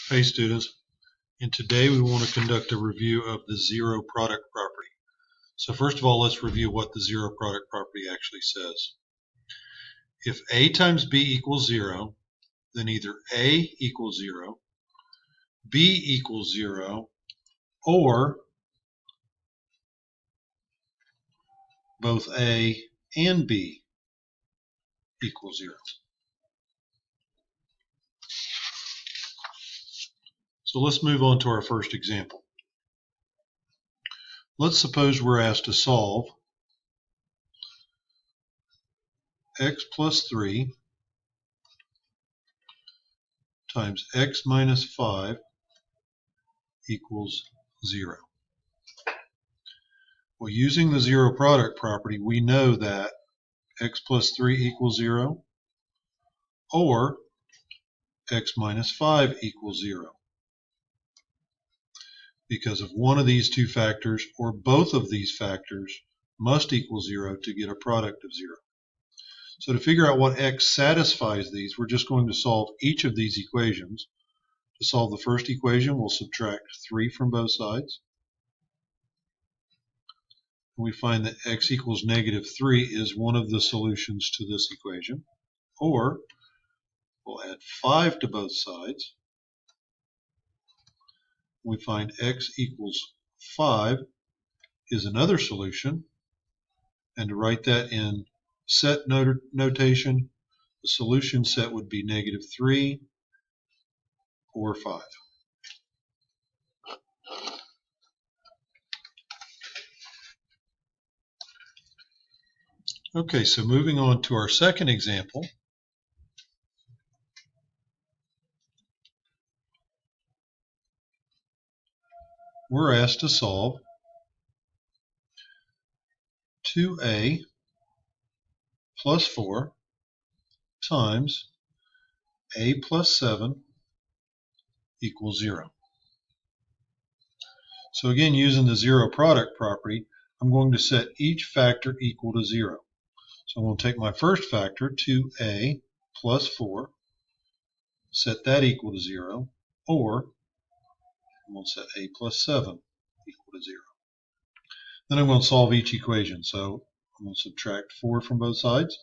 Hey students, and today we want to conduct a review of the zero product property. So first of all, let's review what the zero product property actually says. If A times B equals 0, then either A equals 0, B equals 0, or both A and B equal 0. So let's move on to our first example. Let's suppose we're asked to solve x plus 3 times x minus 5 equals 0. Well, using the zero product property, we know that x plus 3 equals 0 or x minus 5 equals 0 because of one of these two factors or both of these factors must equal 0 to get a product of 0. So to figure out what x satisfies these, we're just going to solve each of these equations. To solve the first equation, we'll subtract 3 from both sides. We find that x equals negative 3 is one of the solutions to this equation. Or we'll add 5 to both sides. We find x equals 5 is another solution. And to write that in set notation, the solution set would be negative 3 or 5. Okay, so moving on to our second example. We're asked to solve 2a plus 4 times a plus 7 equals 0. So again, using the zero product property, I'm going to set each factor equal to 0. So I'm going to take my first factor, 2a plus 4, set that equal to 0, or I'm going to set a plus 7 equal to 0. Then I'm going to solve each equation. So I'm going to subtract 4 from both sides.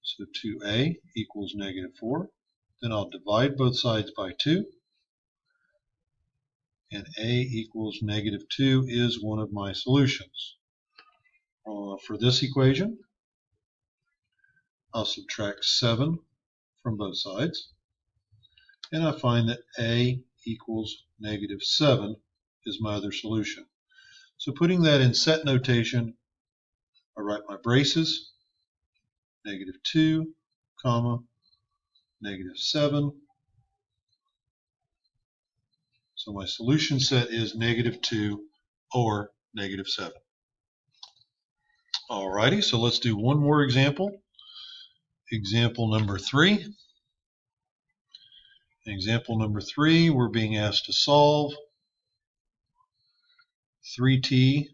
So 2a equals negative 4. Then I'll divide both sides by 2. And a equals negative 2 is one of my solutions. For this equation, I'll subtract 7 from both sides. And I find that a equals negative 7 is my other solution. So putting that in set notation, I write my braces, negative 2, comma, negative 7. So my solution set is negative 2 or negative 7. Alrighty, so let's do one more example. Example number 3. In example number 3, we're being asked to solve 3t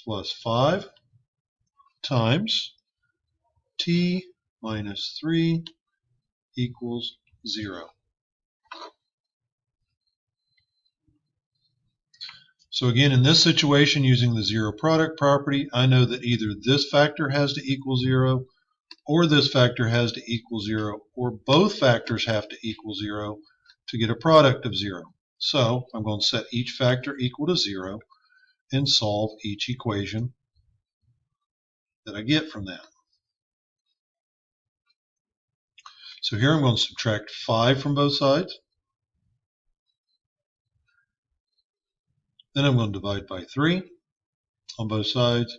plus 5 times t minus 3 equals 0. So again, in this situation, using the zero product property, I know that either this factor has to equal 0, or this factor has to equal 0, or both factors have to equal 0 to get a product of 0. So I'm going to set each factor equal to 0 and solve each equation that I get from that. So here I'm going to subtract 5 from both sides. Then I'm going to divide by 3 on both sides.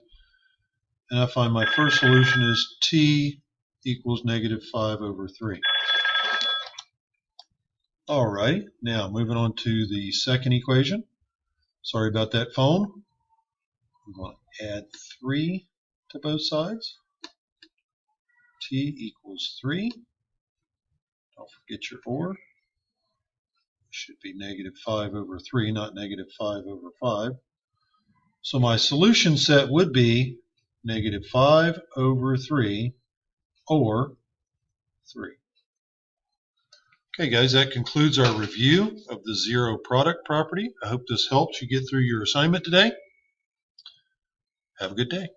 And I find my first solution is t equals negative 5 over 3. Alright, now moving on to the second equation. Sorry about that phone. I'm going to add 3 to both sides. T equals 3. Don't forget your or. It should be negative 5 over 3, not negative 5 over 5. So my solution set would be negative 5 over 3 or 3. Okay, guys, that concludes our review of the zero product property. I hope this helps you get through your assignment today. Have a good day.